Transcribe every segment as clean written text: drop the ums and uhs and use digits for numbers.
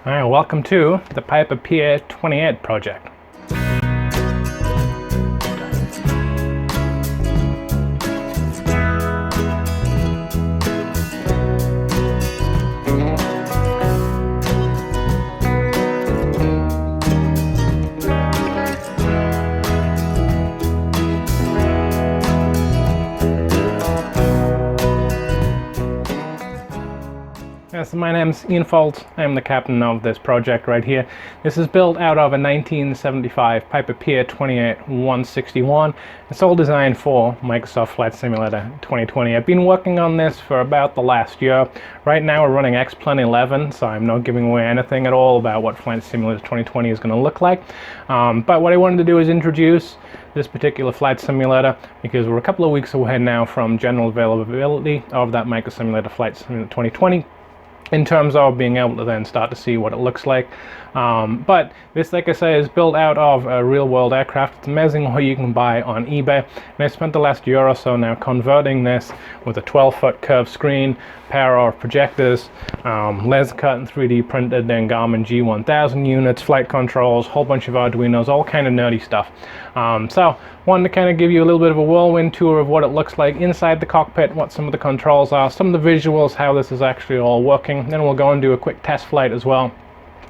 Alright, welcome to the Piper PA-28 project. So my name's Ian Foltz. I'm the captain of this project right here. This is built out of a 1975 Piper PA-28-151. It's all designed for Microsoft Flight Simulator 2020. I've been working on this for about the last year. Right now we're running X-Plan 11, so I'm not giving away anything at all about what Flight Simulator 2020 is going to look like. But what I wanted to do is introduce this particular flight simulator because we're a couple of weeks away now from general availability of that Microsoft Simulator Flight Simulator 2020. In terms of being able to then start to see what it looks like. But this, like I say, is built out of a real-world aircraft. It's amazing what you can buy on eBay. And I spent the last year or so now converting this with a 12-foot curved screen, pair of projectors, laser cut and 3D printed, then Garmin G1000 units, flight controls, whole bunch of Arduinos, all kind of nerdy stuff. So wanted to kind of give you a little bit of a whirlwind tour of what it looks like inside the cockpit, what some of the controls are, some of the visuals, how this is actually all working. Then we'll go and do a quick test flight as well,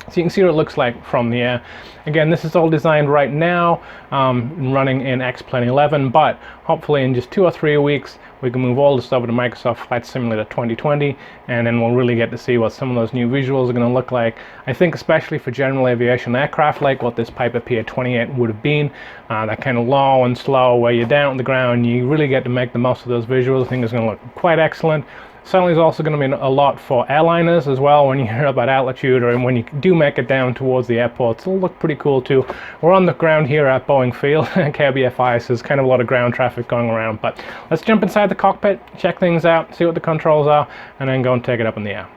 so you can see what it looks like from the air. Again, this is all designed right now, running in X-Plan 11, but hopefully in just 2 or 3 weeks we can move all this over to Microsoft Flight Simulator 2020, and then we'll really get to see what some of those new visuals are going to look like. I think especially for general aviation aircraft, like what this Piper PA-28 would have been, that kind of low and slow where you're down on the ground, you really get to make the most of those visuals. I think it's going to look quite excellent. Certainly is also going to be a lot for airliners as well when you hear about altitude, or when you do make it down towards the airports. It'll look pretty cool too. We're on the ground here at Boeing Field, KBFI, so there's kind of a lot of ground traffic going around. But let's jump inside the cockpit, check things out, see what the controls are, and then go and take it up in the air.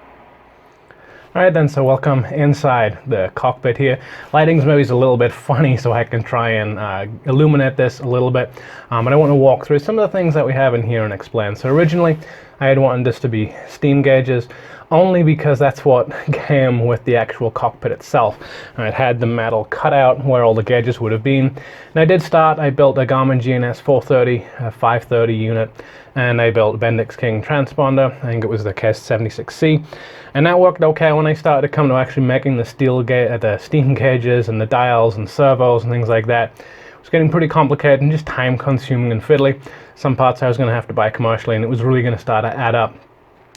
Alright then, so welcome inside the cockpit here. Lighting's maybe a little bit funny, so I can try and illuminate this a little bit. But I want to walk through some of the things that we have in here and explain. So originally, I had wanted this to be steam gauges, only because that's what came with the actual cockpit itself. It had the metal cut out where all the gauges would have been. And I built a Garmin GNS 430, a 530 unit, and I built a Bendix King transponder. I think it was the KS76C. And that worked okay when I started to come to actually making the steam gauges and the dials and servos and things like that. It was getting pretty complicated and just time consuming and fiddly. Some parts I was going to have to buy commercially, and it was really going to start to add up.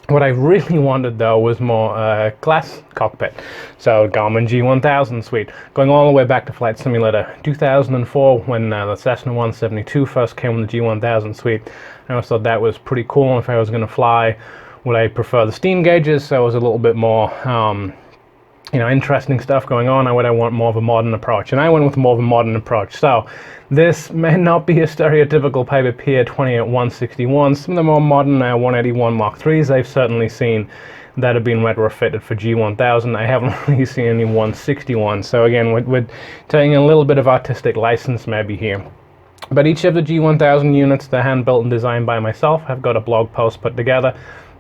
What I really wanted though was more glass cockpit. So Garmin G1000 suite, going all the way back to Flight Simulator 2004 when the Cessna 172 first came with the G1000 suite. I always thought that was pretty cool. If I was going to fly, would I prefer the steam gauges, so it was a little bit more interesting stuff going on, or would I want more of a modern approach? And I went with more of a modern approach. So this may not be a stereotypical Piper PA-28-161. Some of the more modern 181 Mark IIIs I've certainly seen that have been retrofitted for G1000. I haven't really seen any 161. So again, we're taking a little bit of artistic license maybe here. But each of the G1000 units, they're hand-built and designed by myself. I've got a blog post put together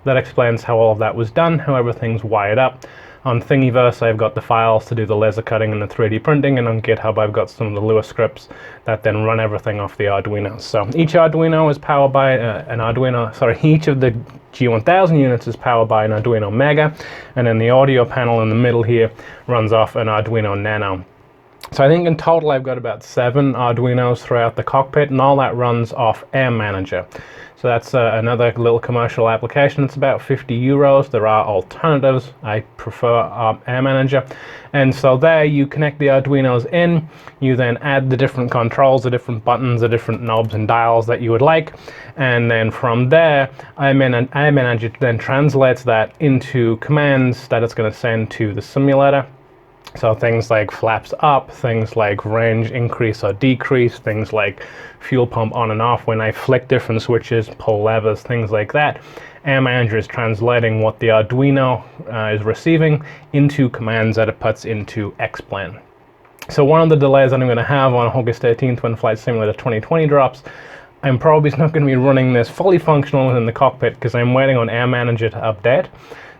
that explains how all of that was done, how everything's wired up. On Thingiverse, I've got the files to do the laser cutting and the 3D printing, and on GitHub, I've got some of the Lua scripts that then run everything off the Arduino. So each Arduino is powered by each of the G1000 units is powered by an Arduino Mega, and then the audio panel in the middle here runs off an Arduino Nano. So I think in total I've got about 7 Arduinos throughout the cockpit, and all that runs off Air Manager. So that's another little commercial application. It's about 50 euros. There are alternatives. I prefer Air Manager. And so there you connect the Arduinos in. You then add the different controls, the different buttons, the different knobs and dials that you would like. And then from there, Air Manager then translates that into commands that it's going to send to the simulator. So things like flaps up, things like range increase or decrease, things like fuel pump on and off when I flick different switches, pull levers, things like that. Air Manager is translating what the Arduino is receiving into commands that it puts into X-Plan. So one of the delays that I'm going to have on August 18th when Flight Simulator 2020 drops, I'm probably not going to be running this fully functional within the cockpit because I'm waiting on Air Manager to update.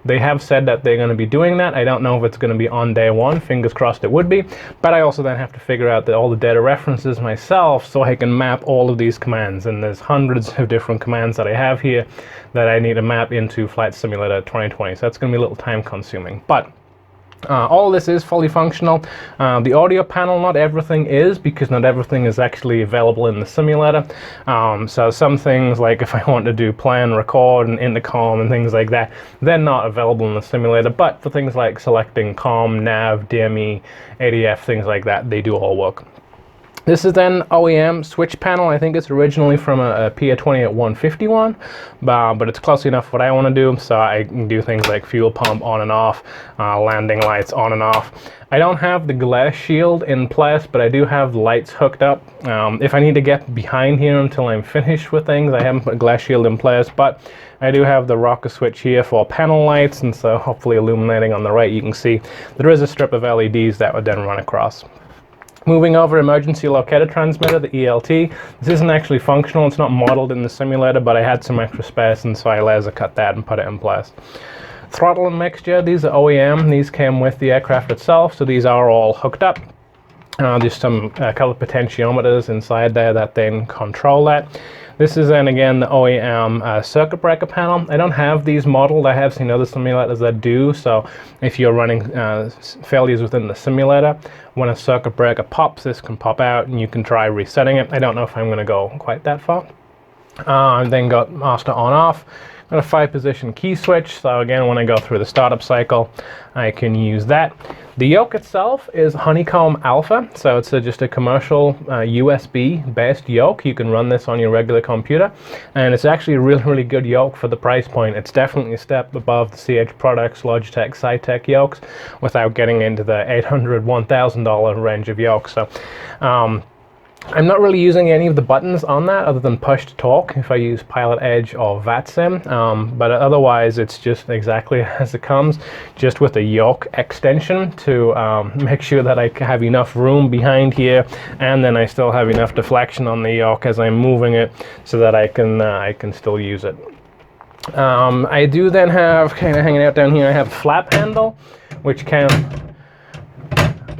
They have said that they're going to be doing that. I don't know if it's going to be on day one. Fingers crossed it would be. But I also then have to figure out all the data references myself so I can map all of these commands. And there's hundreds of different commands that I have here that I need to map into Flight Simulator 2020. So that's going to be a little time consuming. But all this is fully functional. The audio panel, not everything is, because not everything is actually available in the simulator. So some things, like if I want to do plan, record, and intercom and things like that, they're not available in the simulator. But for things like selecting comm, nav, DME, ADF, things like that, they do all work. This is then OEM switch panel. I think it's originally from a PA-28-151, but it's close enough what I want to do, so I can do things like fuel pump on and off, landing lights on and off. I don't have the glare shield in place, but I do have the lights hooked up. If I need to get behind here until I'm finished with things, I haven't put a glare shield in place, but I do have the rocker switch here for panel lights, and so hopefully illuminating on the right, you can see there is a strip of LEDs that would then run across. Moving over, emergency locator transmitter, the ELT. This isn't actually functional, it's not modeled in the simulator, but I had some extra space, and so I laser cut that and put it in place. Throttle and mixture, these are OEM. These came with the aircraft itself, so these are all hooked up. There's some color potentiometers inside there that then control that. This is then again the OEM circuit breaker panel. I don't have these modeled. I have seen other simulators that do. So if you're running failures within the simulator, when a circuit breaker pops, this can pop out and you can try resetting it. I don't know if I'm going to go quite that far. I've then got master on off. Got a 5-position key switch, so again, when I go through the startup cycle, I can use that. The yoke itself is Honeycomb Alpha, so it's just a commercial USB-based yoke. You can run this on your regular computer, and it's actually a really, really good yoke for the price point. It's definitely a step above the CH Products, Logitech, Cytec yokes, without getting into the $800, $1,000 range of yokes. So, I'm not really using any of the buttons on that other than push to talk if I use Pilot Edge or VATSIM, but otherwise it's just exactly as it comes, just with a yoke extension to make sure that I have enough room behind here, and then I still have enough deflection on the yoke as I'm moving it so that I can still use it. I do then have, kind of hanging out down here, I have a flap handle, which can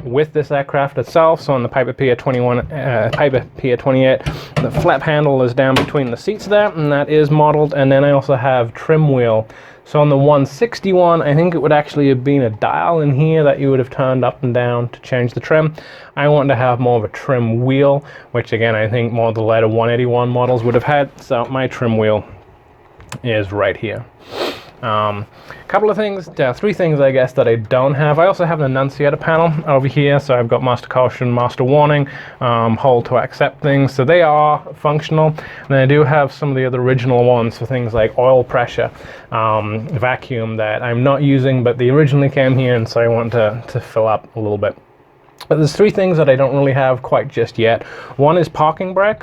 with this aircraft itself. So on the Piper PA-28, the flap handle is down between the seats there, and that is modeled. And then I also have trim wheel. So on the 161, I think it would actually have been a dial in here that you would have turned up and down to change the trim. I want to have more of a trim wheel, which again, I think more of the later 181 models would have had. So my trim wheel is right here. Couple of things, 3 things I guess that I don't have. I also have an annunciator panel over here, so I've got master caution, master warning, hold to accept things, so they are functional. And then I do have some of the other original ones for things like oil pressure, vacuum, that I'm not using, but they originally came here, and so I want to fill up a little bit. But there's 3 things that I don't really have quite just yet. One is parking brake.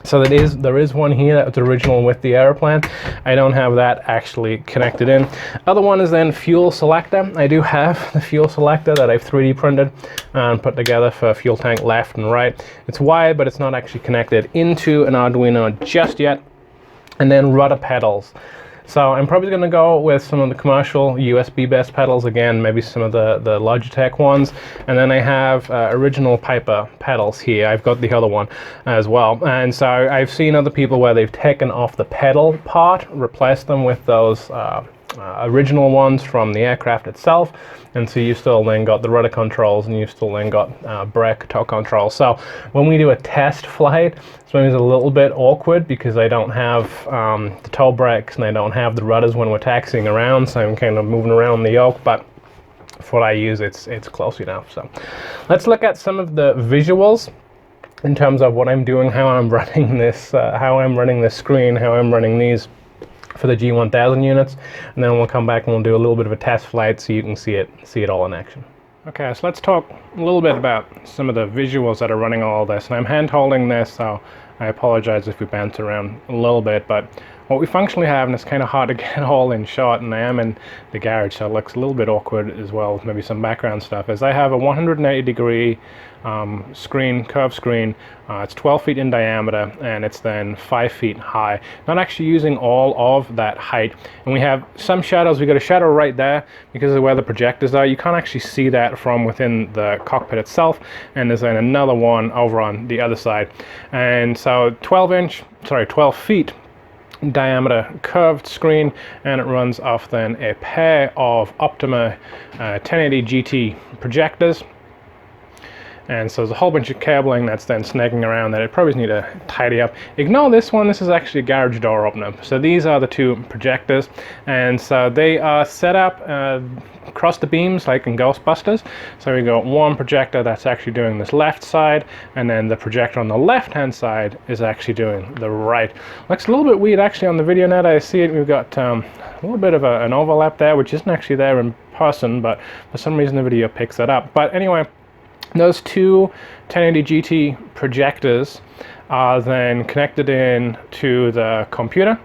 So there is one here that was original with the airplane. I don't have that actually connected in. Other one is then fuel selector. I do have the fuel selector that I've 3D printed and put together for fuel tank left and right. It's wired, but it's not actually connected into an Arduino just yet. And then rudder pedals. So I'm probably going to go with some of the commercial USB-based pedals again, maybe some of the Logitech ones, and then I have original Piper pedals here. I've got the other one as well, and so I've seen other people where they've taken off the pedal part, replaced them with those original ones from the aircraft itself, and so you still then got the rudder controls, and you still then got brake toe control. So when we do a test flight, it's maybe a little bit awkward because I don't have the toe brakes and I don't have the rudders when we're taxiing around, so I'm kind of moving around the yoke, but for what I use, it's close enough. So let's look at some of the visuals in terms of what I'm doing, how I'm running this, how I'm running this screen, how I'm running these for the G1000 units, and then we'll come back and we'll do a little bit of a test flight so you can see it all in action. Okay, so let's talk a little bit about some of the visuals that are running all this, and I'm hand holding this, so I apologize if we bounce around a little bit, but What we functionally have, and it's kind of hard to get all in shot, and I am in the garage so it looks a little bit awkward as well, maybe some background stuff, is I have a 180-degree screen, curved screen. It's 12 feet in diameter and it's then 5 feet high. Not actually using all of that height. And we have some shadows. We got a shadow right there because of where the projectors are. You can't actually see that from within the cockpit itself. And there's then another one over on the other side. And so 12 feet diameter curved screen, and it runs off then a pair of Optima 1080 GT projectors. And so there's a whole bunch of cabling that's then snagging around that I probably need to tidy up. Ignore this one, this is actually a garage door opener. So these are the two projectors, and so they are set up across the beams like in Ghostbusters. So we got one projector that's actually doing this left side, and then the projector on the left hand side is actually doing the right. Looks a little bit weird actually on the video now that I see it. We've got a little bit of an overlap there, which isn't actually there in person, but for some reason the video picks it up. But anyway, those two 1080 GT projectors are then connected in to the computer,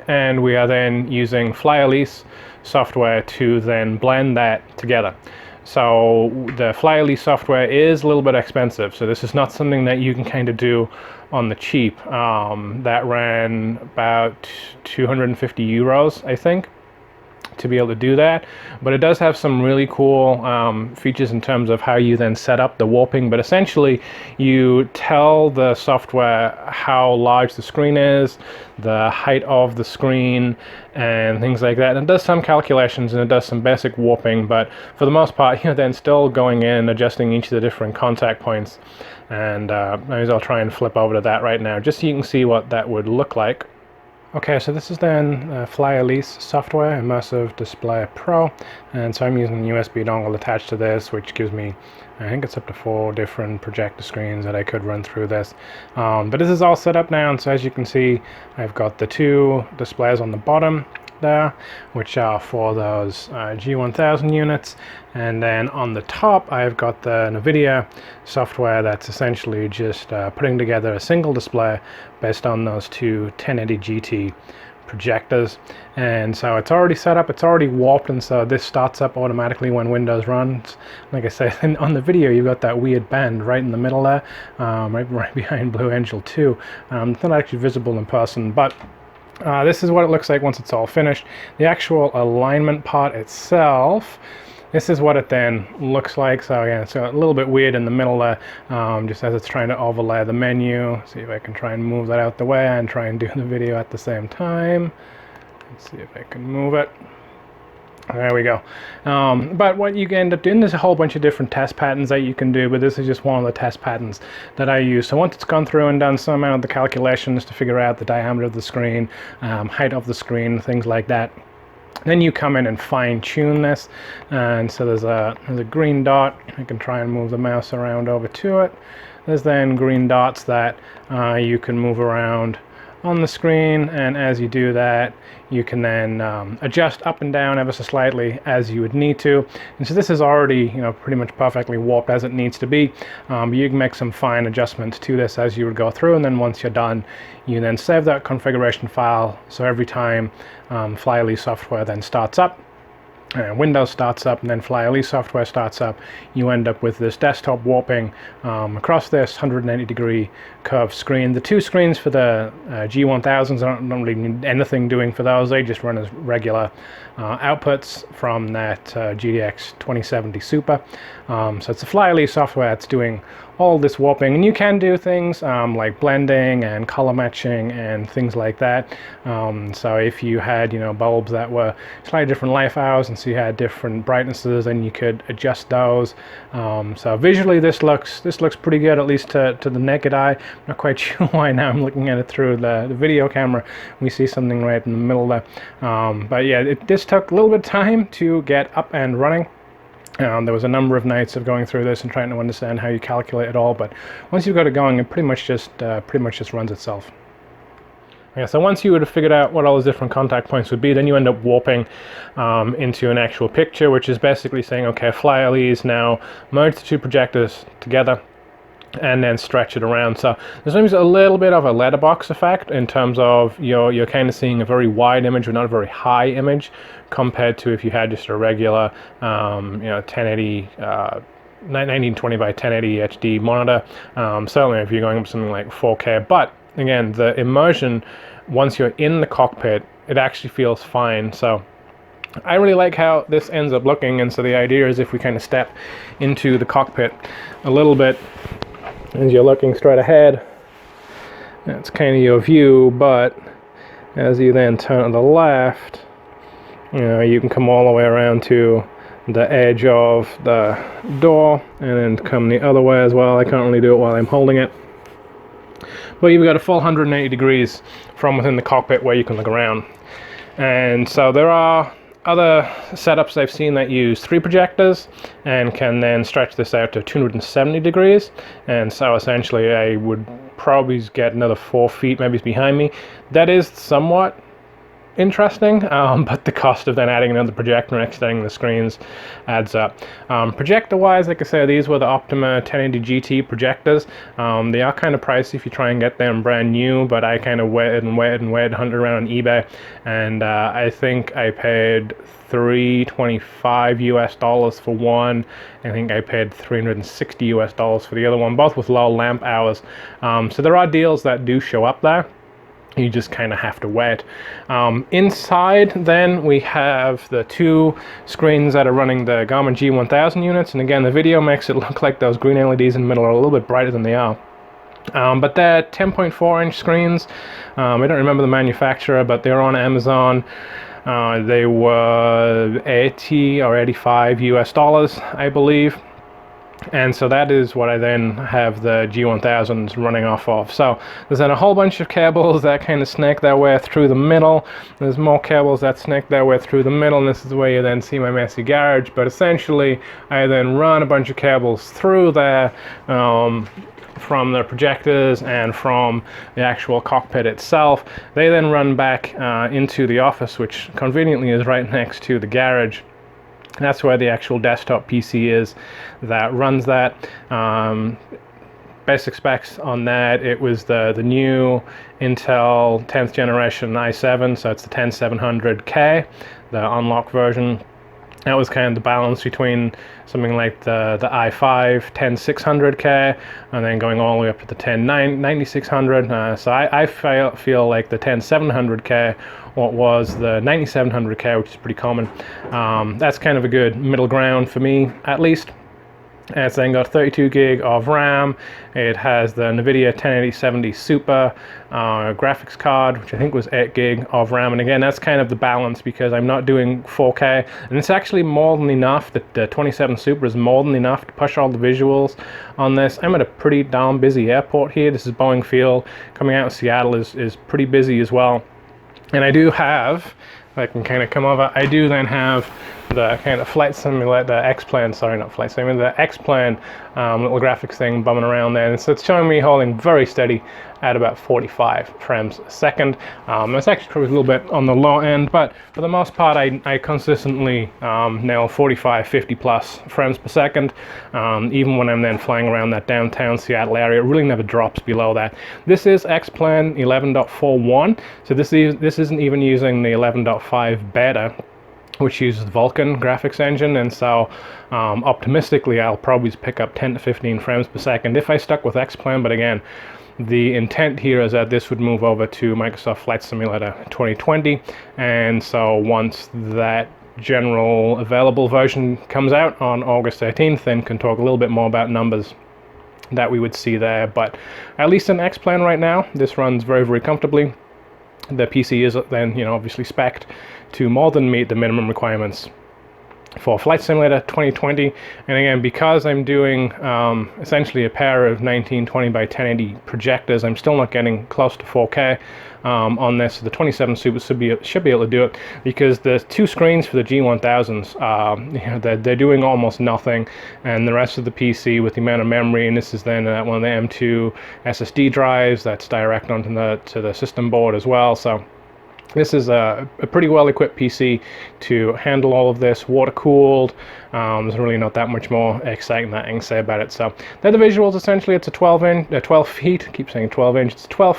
and we are then using Fly-Elise software to then blend that together. So the Fly-Elise software is a little bit expensive, so this is not something that you can kind of do on the cheap. That ran about 250 euros, I think, to be able to do that. But it does have some really cool features in terms of how you then set up the warping. But essentially you tell the software how large the screen is, the height of the screen, and things like that. And it does some calculations and it does some basic warping, but for the most part you're then still going in and adjusting each of the different contact points. And I'll try and flip over to that right now just so you can see what that would look like. Okay, so this is then Fly-Elise software, Immersive Display Pro, and so I'm using the USB dongle attached to this, which gives me, I think it's up to 4 different projector screens that I could run through this. But this is all set up now, and so as you can see, I've got the 2 displays on the bottom there, which are for those G1000 units, and then on the top I've got the NVIDIA software that's essentially just putting together a single display based on those 2 1080 GT projectors. And so it's already set up, it's already warped, and so this starts up automatically when Windows runs. Like I said, on the video you've got that weird bend right in the middle there, right behind Blue Angel 2. It's not actually visible in person, but this is what it looks like once it's all finished. The actual alignment part itself, this is what it then looks like. So again, it's a little bit weird in the middle there, just as it's trying to overlay the menu. See if I can try and move that out the way and try and do the video at the same time. Let's see if I can move it. There we go. But what you end up doing, there's a whole bunch of different test patterns that you can do, but this is just one of the test patterns that I use. So once it's gone through and done some amount of the calculations to figure out the diameter of the screen, height of the screen, things like that, then you come in and fine-tune this. And so there's a green dot. I can try and move the mouse around over to it. There's then green dots that you can move around on the screen, and as you do that you can then adjust up and down ever so slightly as you would need to. And so this is already, you know, pretty much perfectly warped as it needs to be, but you can make some fine adjustments to this as you would go through, and then once you're done you then save that configuration file. So every time Fly-Elise software then starts up, Windows starts up, and then Fly-Elise software starts up, you end up with this desktop warping across this 180-degree curved screen. The 2 screens for the G1000s, I don't really need anything doing for those. They just run as regular outputs from that GTX 2070 Super. So it's the Fly-Elise software that's doing all this warping, and you can do things like blending and color matching and things like that. So if you had, you know, bulbs that were slightly different life hours, and so you had different brightnesses, then you could adjust those. So visually this looks pretty good, at least to the naked eye. I'm not quite sure why now I'm looking at it through the video camera. We see something right in the middle there. But yeah, this took a little bit of time to get up and running. There was a number of nights of going through this and trying to understand how you calculate it all, but once you've got it going, it pretty much just runs itself. Okay, so once you would have figured out what all those different contact points would be, then you end up warping into an actual picture, which is basically saying, okay, Fly-Elise now merge the 2 projectors together, and then stretch it around. So there's always a little bit of a letterbox effect in terms of you're kind of seeing a very wide image but not a very high image compared to if you had just a regular 1080 1920 by 1080 HD monitor. Certainly if you're going up something like 4K, but again, the immersion once you're in the cockpit, it actually feels fine. So I really like how this ends up looking, and so the idea is if we kind of step into the cockpit a little bit, as you're looking straight ahead, that's kind of your view, but as you then turn to the left, you can come all the way around to the edge of the door and then come the other way as well. I can't really do it while I'm holding it, but you've got a full 180 degrees from within the cockpit where you can look around. And so there are other setups I've seen that use 3 projectors and can then stretch this out to 270 degrees, and so essentially I would probably get another 4 feet maybe behind me. That is somewhat interesting, but the cost of then adding another projector and extending the screens adds up. Projector wise, like I said, these were the Optima 1080 GT projectors. They are kind of pricey if you try and get them brand new, but I kind of waited, hunted around on eBay, and I think I paid $325 US for one. I think I paid $360 US for the other one, both with low lamp hours. So there are deals that do show up there. You just kind of have to wait. Inside then we have the 2 screens that are running the Garmin G1000 units, and again the video makes it look like those green LEDs in the middle are a little bit brighter than they are. But they're 10.4 inch screens. I don't remember the manufacturer, but they're on Amazon. They were 80 or 85 US dollars, I believe. And so that is what I then have the G1000s running off of. So there's then a whole bunch of cables that kind of snake their way through the middle. There's more cables that snake their way through the middle, and this is where you then see my messy garage. But essentially, I then run a bunch of cables through there from the projectors and from the actual cockpit itself. They then run back into the office, which conveniently is right next to the garage. That's where the actual desktop PC is that runs that. Basic specs on that, it was the new Intel 10th generation i7, so it's the 10700K, the unlocked version. That was kind of the balance between something like the i5 10600K and then going all the way up to the 1099600. So I feel like the 10700K what was the 9700K, which is pretty common. That's kind of a good middle ground for me, at least. It's then got 32 gig of RAM. It has the NVIDIA 108070 Super graphics card, which I think was 8 gig of RAM. And again, that's kind of the balance because I'm not doing 4K. And it's actually more than enough. The 27 Super is more than enough to push all the visuals on this. I'm at a pretty darn busy airport here. This is Boeing Field. Coming out of Seattle is pretty busy as well. And I do have, if I can kind of come over, I do then have the kind of flight simulator, the X-Plane, sorry, not flight simulator, the X-Plane little graphics thing bumming around there. And so it's showing me holding very steady at about 45 frames a second. It's actually probably a little bit on the low end, but for the most part, I consistently nail 45, 50 plus frames per second. Even when I'm then flying around that downtown Seattle area, it really never drops below that. This is X-Plane 11.41, so this isn't even using the 11.5 beta, which uses the Vulkan graphics engine, and so optimistically I'll probably pick up 10 to 15 frames per second if I stuck with X-Plane. But again, the intent here is that this would move over to Microsoft Flight Simulator 2020, and so once that general available version comes out on August 18th, then can talk a little bit more about numbers that we would see there. But at least in X-Plane right now, this runs very, very comfortably. The PC is then, obviously spec'd to more than meet the minimum requirements for Flight Simulator 2020. And again, because I'm doing essentially a pair of 1920 by 1080 projectors, I'm still not getting close to 4K on this. The 27 Super should be able to do it, because the 2 screens for the G1000s, they're doing almost nothing, and the rest of the PC with the amount of memory, and this is then one of the M2 SSD drives that's direct onto the system board as well. So This is a pretty well-equipped PC to handle all of this, water-cooled. There's really not that much more exciting that I can say about it. So they're the visuals. Essentially, it's a 12 feet, I keep saying 12 inch, it's a 12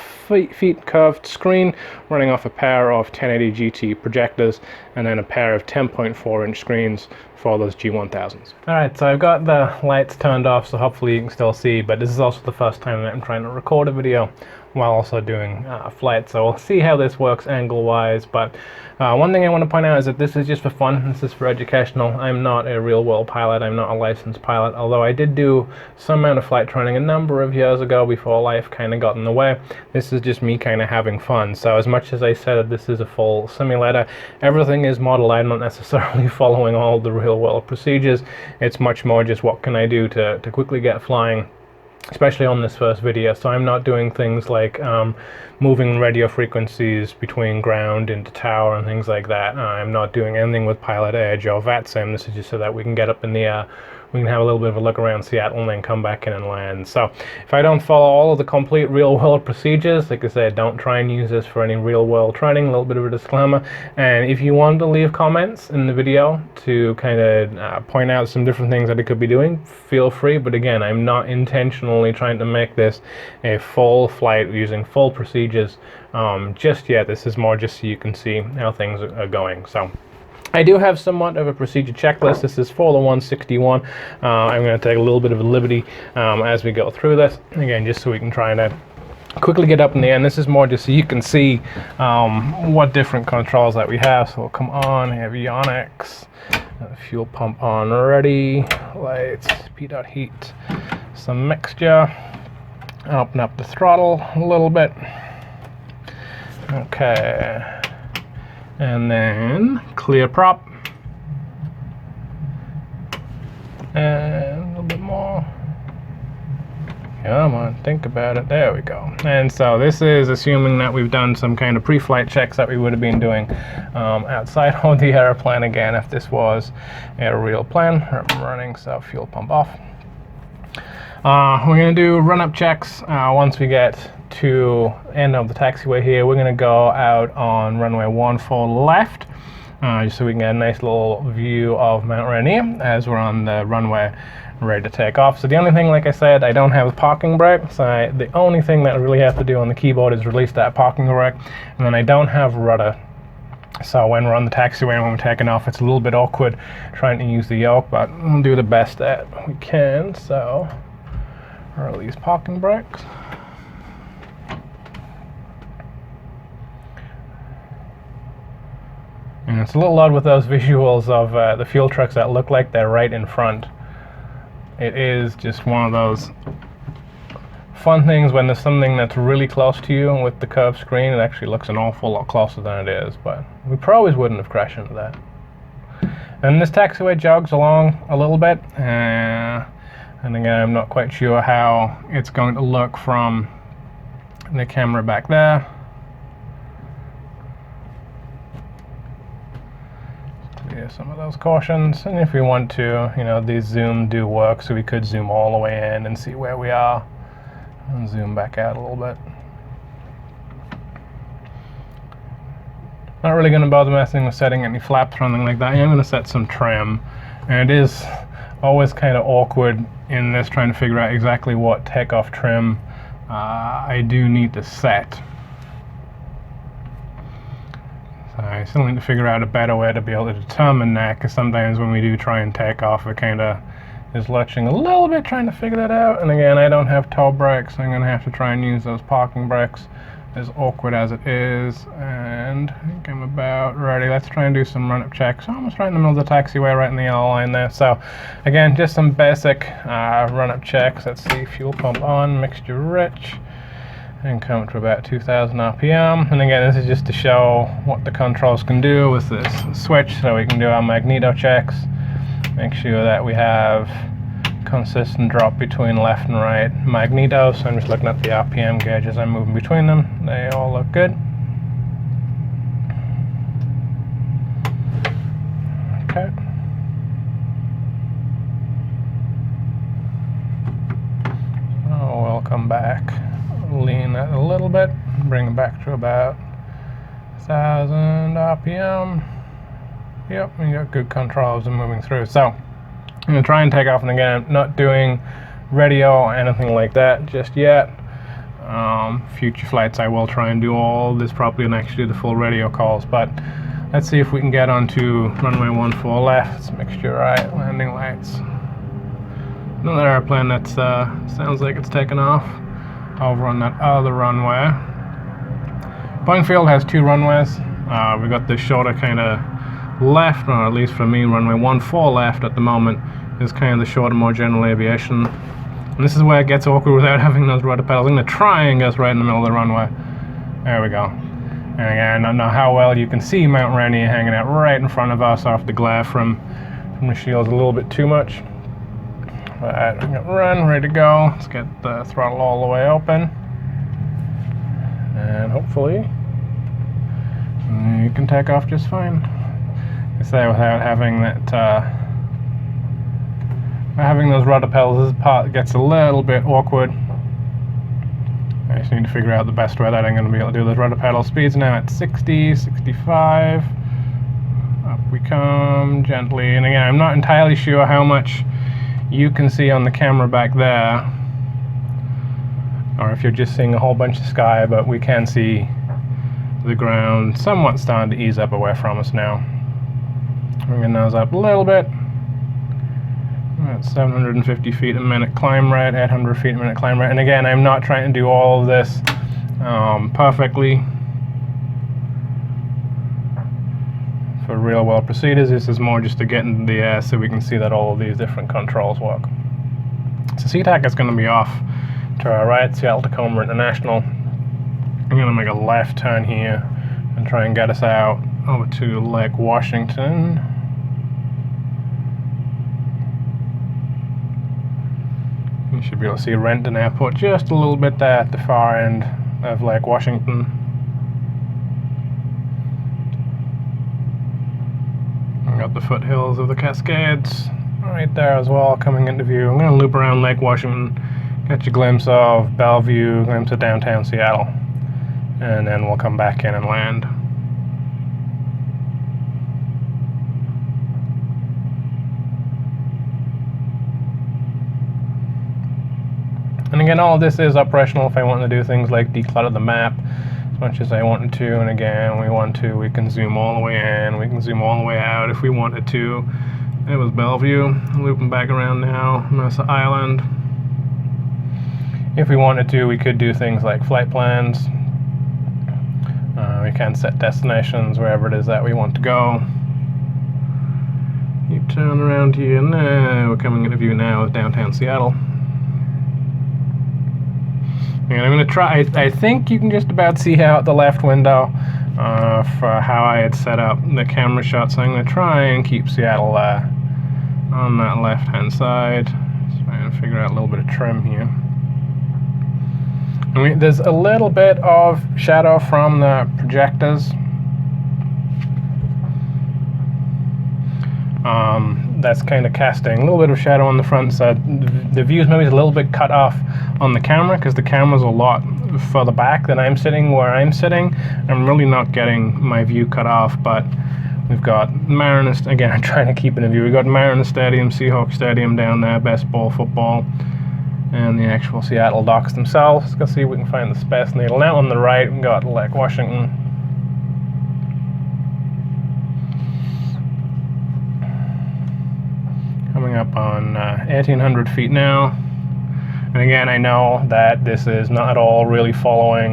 feet curved screen running off a pair of 1080 GT projectors and then a pair of 10.4 inch screens for those G1000s. Alright, so I've got the lights turned off, so hopefully you can still see, but this is also the first time that I'm trying to record a video while also doing a flight, so we'll see how this works angle wise. But one thing I want to point out is that this is just for fun, this is for educational. I'm not a real world pilot, I'm not a licensed pilot, although I did do some amount of flight training a number of years ago before life kind of got in the way. This is just me kind of having fun. So as much as I said this is a full simulator, everything is modeled. I'm not necessarily following all the real world procedures. It's much more just what can I do to quickly get flying, especially on this first video. So I'm not doing things like moving radio frequencies between ground into tower and things like that. I'm not doing anything with pilot edge or VATSIM. This is just so that we can get up in the air, we can have a little bit of a look around Seattle and then come back in and land. So if I don't follow all of the complete real world procedures, like I said, don't try and use this for any real world training. A little bit of a disclaimer. And if you want to leave comments in the video to kind of point out some different things that I could be doing, feel free. But again, I'm not intentionally trying to make this a full flight using full procedures just yet. This is more just so you can see how things are going. So I do have somewhat of a procedure checklist. This is for the 161. I'm going to take a little bit of a liberty as we go through this. Again, just so we can try to quickly get up in the air. And this is more just so you can see what different controls that we have. So we'll come on, avionics, fuel pump on ready, lights, P-dot heat, some mixture. Open up the throttle a little bit. Okay. And then clear prop, and a little bit more. Come on, think about it. There we go. And so this is assuming that we've done some kind of pre-flight checks that we would have been doing outside of the airplane. Again, if this was a real plane running, so fuel pump off. We're going to do run-up checks once we get to end of the taxiway here. We're going to go out on runway 14 left, just so we can get a nice little view of Mount Rainier as we're on the runway ready to take off. So the only thing, like I said, I don't have a parking brake, so the only thing that I really have to do on the keyboard is release that parking brake, and then I don't have rudder. So when we're on the taxiway and when we're taking off, it's a little bit awkward trying to use the yoke, but we'll do the best that we can. So release parking brakes. And it's a little odd with those visuals of the fuel trucks that look like they're right in front. It is just one of those fun things when there's something that's really close to you, and with the curved screen it actually looks an awful lot closer than it is, but we probably wouldn't have crashed into that. And this taxiway jogs along a little bit, and again, I'm not quite sure how it's going to look from the camera back there. Clear some of those cautions, and if we want to, you know, these zoom do work, so we could zoom all the way in and see where we are, and zoom back out a little bit. Not really going to bother messing with setting any flaps or anything like that. I am going to set some trim, and it is always kind of awkward in this trying to figure out exactly what takeoff trim I do need to set. So I still need to figure out a better way to be able to determine that, because sometimes when we do try and take off, it kind of is lurching a little bit trying to figure that out. And again, I don't have toe brakes, so I'm going to have to try and use those parking brakes, as awkward as it is. And I think I'm about ready. Let's try and do some run-up checks. Almost right in the middle of the taxiway, right in the yellow line there. So again, just some basic run-up checks. Let's see, fuel pump on, mixture rich, and come to about 2,000 RPM. And again, this is just to show what the controls can do with this switch, so we can do our magneto checks, make sure that we have consistent drop between left and right magneto. So I'm just looking at the RPM gauge as I'm moving between them. They all look good. Okay. Oh, we'll come back, lean that a little bit, bring it back to about 1,000 RPM. Yep, we got good control as I'm moving through. So I'm going to try and take off, and again, I'm not doing radio or anything like that just yet. Future flights I will try and do all this properly and actually do the full radio calls, but let's see if we can get onto runway 14 left. Let's make sure, right, landing lights. Another airplane that sounds like it's taken off over on that other runway. Boeing Field has 2 runways. We got this shorter kind of left, or at least for me, runway 14 left at the moment is kind of the shorter, more general aviation. And this is where it gets awkward without having those rudder pedals. I'm going to try and get right in the middle of the runway. There we go. And again, I don't know how well you can see Mount Rainier hanging out right in front of us off the glare from the shields a little bit too much. But I'm going to run, ready to go. Let's get the throttle all the way open. And hopefully you can take off just fine. I say without having that, having those rudder pedals, this part gets a little bit awkward. I just need to figure out the best way that I'm going to be able to do those rudder pedal. Speeds now at 60, 65. Up we come gently. And again, I'm not entirely sure how much you can see on the camera back there, or if you're just seeing a whole bunch of sky, but we can see the ground somewhat starting to ease up away from us now. Bring the nose up a little bit. At 750 feet a minute climb rate, 800 feet a minute climb rate. And again, I'm not trying to do all of this perfectly for real world procedures. This is more just to get into the air so we can see that all of these different controls work. So SeaTac is going to be off to our right, Seattle Tacoma International. I'm going to make a left turn here and try and get us out over to Lake Washington. You should be able to see Renton Airport just a little bit there at the far end of Lake Washington. We've got the foothills of the Cascades right there as well coming into view. I'm going to loop around Lake Washington, get you a glimpse of Bellevue, a glimpse of downtown Seattle, and then we'll come back in and land. And again, all of this is operational if I want to do things like declutter the map as much as I wanted to. And again, we can zoom all the way in, we can zoom all the way out if we wanted to. It was Bellevue, looping back around now, Mercer Island. If we wanted to, we could do things like flight plans. We can set destinations wherever it is that we want to go. You turn around here, now we're coming into view now of downtown Seattle. And I'm going to try, I think you can just about see out the left window for how I had set up the camera shot, so I'm going to try and keep Seattle on that left hand side. Just trying to figure out a little bit of trim here. And there's a little bit of shadow from the projectors. That's kind of casting a little bit of shadow on the front side. The view's maybe a little bit cut off on the camera because the camera's a lot further back than I'm sitting where I'm sitting. I'm really not getting my view cut off, but we've got Mariner, again, I'm trying to keep it in view. We've got Mariner Stadium, Seahawks Stadium down there, best ball football, and the actual Seattle docks themselves. Let's see if we can find the Space Needle. Now on the right, we've got Lake Washington. Coming up on 1,800 feet now. And again, I know that this is not at all really following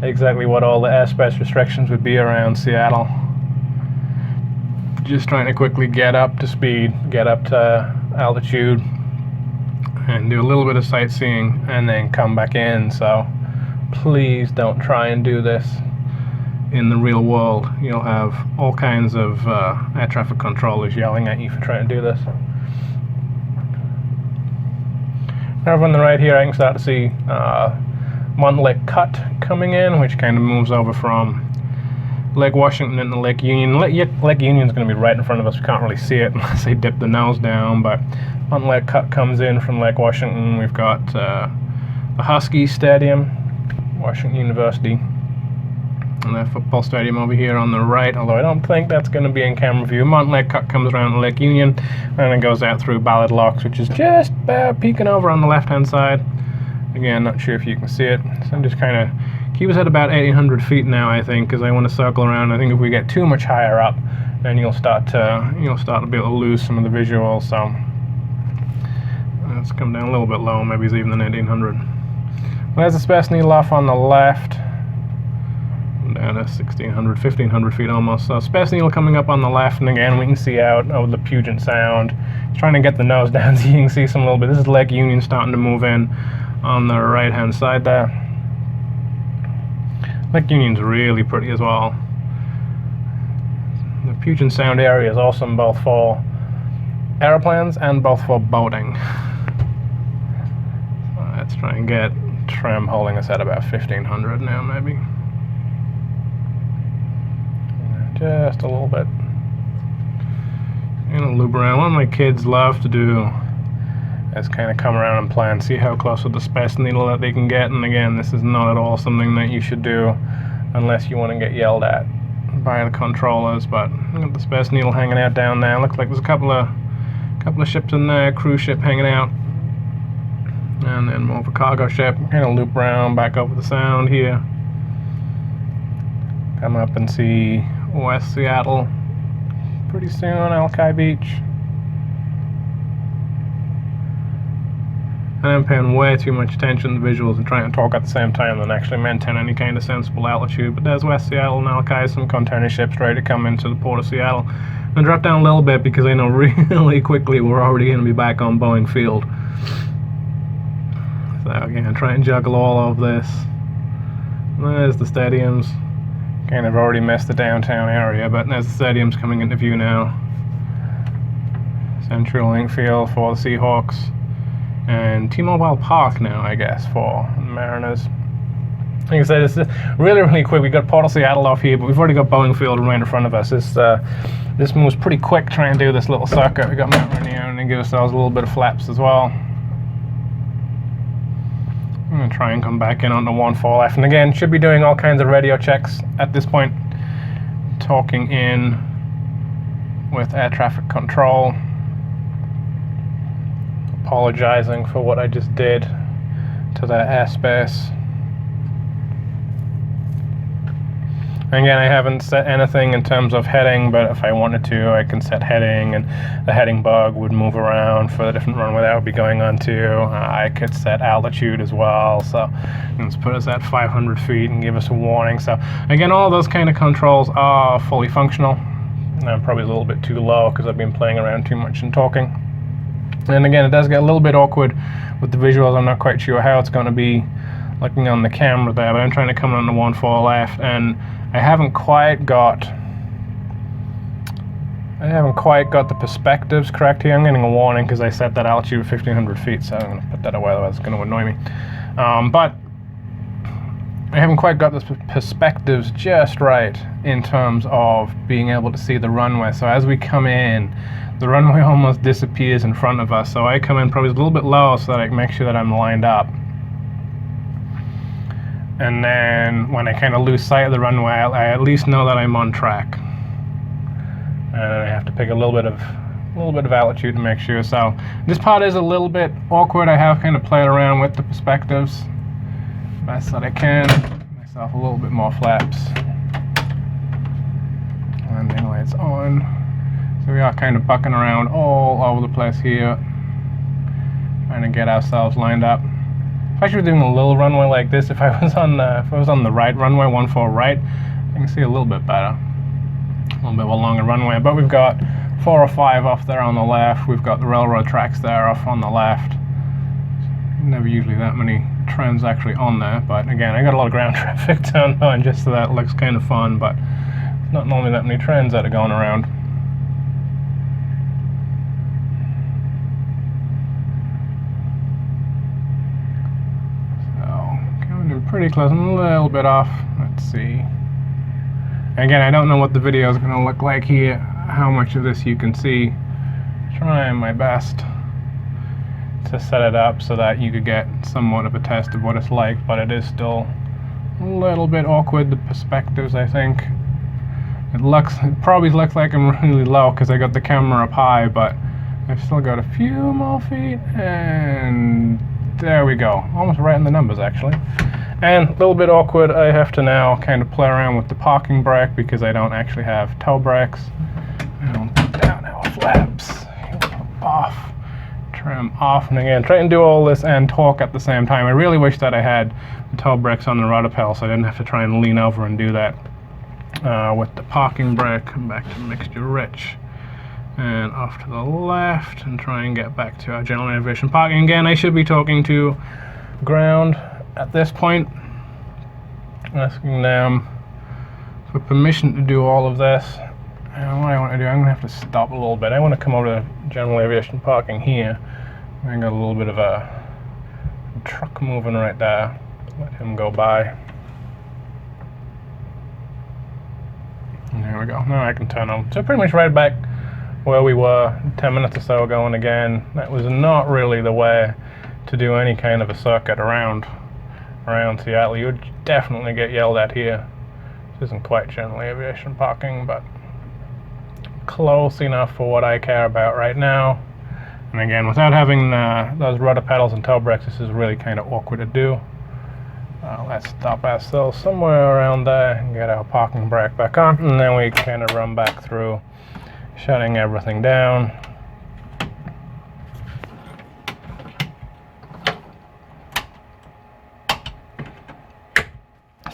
exactly what all the airspace restrictions would be around Seattle. Just trying to quickly get up to speed, get up to altitude, and do a little bit of sightseeing, and then come back in. So please don't try and do this in the real world. You'll have all kinds of air traffic controllers yelling at you for trying to do this. Over on the right here, I can start to see Montlake Cut coming in, which kind of moves over from Lake Washington into Lake Union. Lake Union is going to be right in front of us. We can't really see it unless they dip the nose down, but Montlake Cut comes in from Lake Washington. We've got the Husky Stadium, Washington University. And the football stadium over here on the right, although I don't think that's going to be in camera view. Montlake Cut comes around Lake Union, and it goes out through Ballard Locks, which is just about peeking over on the left-hand side. Again, not sure if you can see it. So I'm just kind of keep us at about 1,800 feet now, I think, because I want to circle around. I think if we get too much higher up, then you'll start to be able to lose some of the visuals. So let's come down a little bit low, maybe it's even than 1,800. Well, there's the Space Needle off on the left. Down to 1,600, 1,500 feet almost. So Space Needle coming up on the left, and again we can see out over the Puget Sound. Just trying to get the nose down so you can see some a little bit. This is Lake Union starting to move in on the right hand side there. Lake Union's really pretty as well. The Puget Sound area is awesome both for aeroplanes and both for boating. So let's try and get trim holding us at about 1,500 now maybe. Just a little bit. And a loop around. What my kids love to do is kind of come around and plan, see how close with the Space Needle that they can get. And again, this is not at all something that you should do unless you want to get yelled at by the controllers. But look at the Space Needle hanging out down there. Looks like there's a couple of ships in there, cruise ship hanging out, and then more of a cargo ship. Kind of loop around back over the Sound here. Come up and see West Seattle pretty soon, Alki Beach. And I'm paying way too much attention to the visuals and trying to talk at the same time than actually maintain any kind of sensible altitude. But there's West Seattle and Alki, some container ships ready to come into the port of Seattle. And drop down a little bit because I know really quickly we're already going to be back on Boeing Field. So again, try and juggle all of this. And there's the stadiums. Kind of already missed the downtown area, but there's the stadiums coming into view now. CenturyLink Field for the Seahawks, and T-Mobile Park now, I guess, for the Mariners. Like I said, it's really quick. We got Port of Seattle off here, but we've already got Boeing Field right in front of us. This moves pretty quick trying to do this little circuit. We got Mount Rainier, and then give ourselves a little bit of flaps as well. I'm going to try and come back in on the 1-4 left. And again, should be doing all kinds of radio checks at this point. Talking in with air traffic control. Apologizing for what I just did to that airspace. Again, I haven't set anything in terms of heading, but if I wanted to, I can set heading, and the heading bug would move around for the different runway that would be going on to. I could set altitude as well, so let's put us at 500 feet and give us a warning. So again, all those kind of controls are fully functional. I'm probably a little bit too low because I've been playing around too much and talking. And again, it does get a little bit awkward with the visuals. I'm not quite sure how it's going to be looking on the camera there, but I'm trying to come on the 1-4 left, and I haven't quite got the perspectives correct here. I'm getting a warning because I set that altitude at 1,500 feet, so I'm going to put that away, otherwise it's going to annoy me. But I haven't quite got the perspectives just right in terms of being able to see the runway. So as we come in, the runway almost disappears in front of us. So I come in probably a little bit low so that I can make sure that I'm lined up. And then when I kind of lose sight of the runway, I at least know that I'm on track. And I have to pick a little bit of altitude to make sure. So this part is a little bit awkward. I have kind of played around with the perspectives best that I can. Give myself a little bit more flaps. And anyway, it's on. So we are kind of bucking around all over the place here, trying to get ourselves lined up. If I was doing a little runway like this, if I was on the right runway, 1-4 right, I can see a little bit better, a little bit of a longer runway. But we've got 4 or 5 off there on the left. We've got the railroad tracks there off on the left. Never usually that many trains actually on there, but again, I got a lot of ground traffic turned on just so that it looks kind of fun. But it's not normally that many trains that are going around. Pretty close, I'm a little bit off. Let's see. Again, I don't know what the video is going to look like here, how much of this you can see. Trying my best to set it up so that you could get somewhat of a test of what it's like, but it is still A little bit awkward, the perspectives, I think. It probably looks like I'm really low because I got the camera up high, but I've still got a few more feet, and there we go. Almost right in the numbers, actually. And a little bit awkward, I have to now kind of play around with the parking brake because I don't actually have toe brakes. I'll put down our flaps, off, trim off, and again, try and do all this and talk at the same time. I really wish that I had the toe brakes on the rudder pedal so I didn't have to try and lean over and do that. With the parking brake, come back to mixture rich. And off to the left and try and get back to our general navigation parking. Again, I should be talking to ground at this point, asking them for permission to do all of this. And what I want to do, I'm going to have to stop a little bit. I want to come over to general aviation parking here. I got a little bit of a truck moving right there. Let him go by. And there we go. Now I can turn on. So pretty much right back where we were 10 minutes or so ago, and again, that was not really the way to do any kind of a circuit around Seattle. You would definitely get yelled at here. This isn't quite general aviation parking, but close enough for what I care about right now. And again, without having those rudder pedals and toe brakes, this is really kind of awkward to do. Let's stop ourselves somewhere around there and get our parking brake back on, and then we kind of run back through, shutting everything down.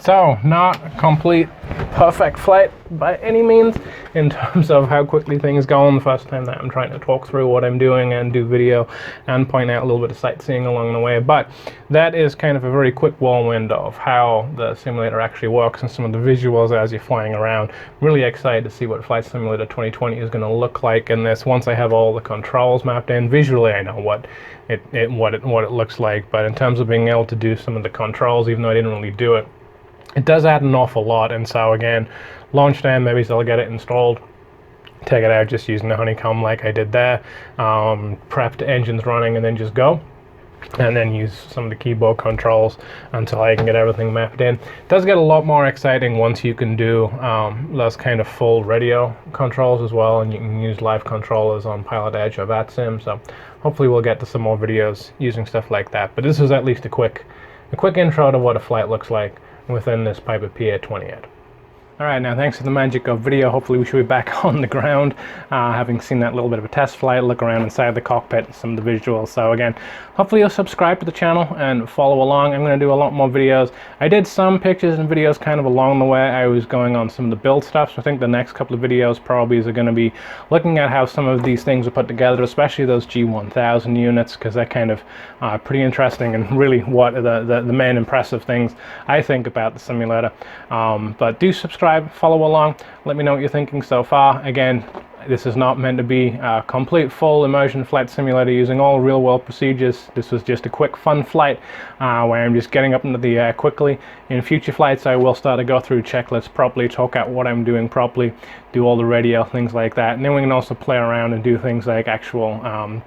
So, not a complete perfect flight by any means in terms of how quickly things go on the first time that I'm trying to talk through what I'm doing and do video and point out a little bit of sightseeing along the way, but that is kind of a very quick whirlwind of how the simulator actually works and some of the visuals as you're flying around. Really excited to see what Flight Simulator 2020 is going to look like in this. Once I have all the controls mapped in visually, I know what it looks like, but in terms of being able to do some of the controls, even though I didn't really do it, it does add an awful lot. And so again, launch day, maybe I'll get it installed, take it out just using the honeycomb like I did there, prep the engines running, and then just go, and then use some of the keyboard controls until I can get everything mapped in. It does get a lot more exciting once you can do those kind of full radio controls as well, and you can use live controllers on Pilot Edge or VATSIM. So hopefully we'll get to some more videos using stuff like that, but this is at least a quick intro to what a flight looks like within this Piper PA-28. Alright, now thanks for the magic of video. Hopefully we should be back on the ground, having seen that little bit of a test flight, look around inside the cockpit, some of the visuals. So again, hopefully you'll subscribe to the channel and follow along. I'm going to do a lot more videos. I did some pictures and videos kind of along the way. I was going on some of the build stuff, so I think the next couple of videos probably are going to be looking at how some of these things are put together, especially those G1000 units, because they're kind of pretty interesting and really what the main impressive things I think about the simulator. But do subscribe, follow along, let me know what you're thinking so far. Again, this is not meant to be a complete full immersion flight simulator using all real world procedures. This was just a quick fun flight where I'm just getting up into the air quickly. In future flights I will start to go through checklists properly, talk out what I'm doing properly, do all the radio, things like that, and then we can also play around and do things like actual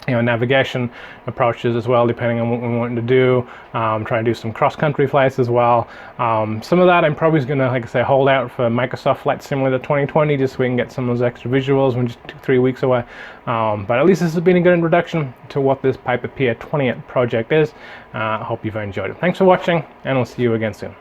navigation approaches as well, depending on what we want to do. Try and do some cross-country flights as well. Some of that I'm probably going to, like I say, hold out for Microsoft Flight Simulator 2020 just so we can get some of those extra visuals. We're just 2-3 weeks away. But at least this has been a good introduction to what this Piper PA-28 project is. I hope you've enjoyed it. Thanks for watching, and we'll see you again soon.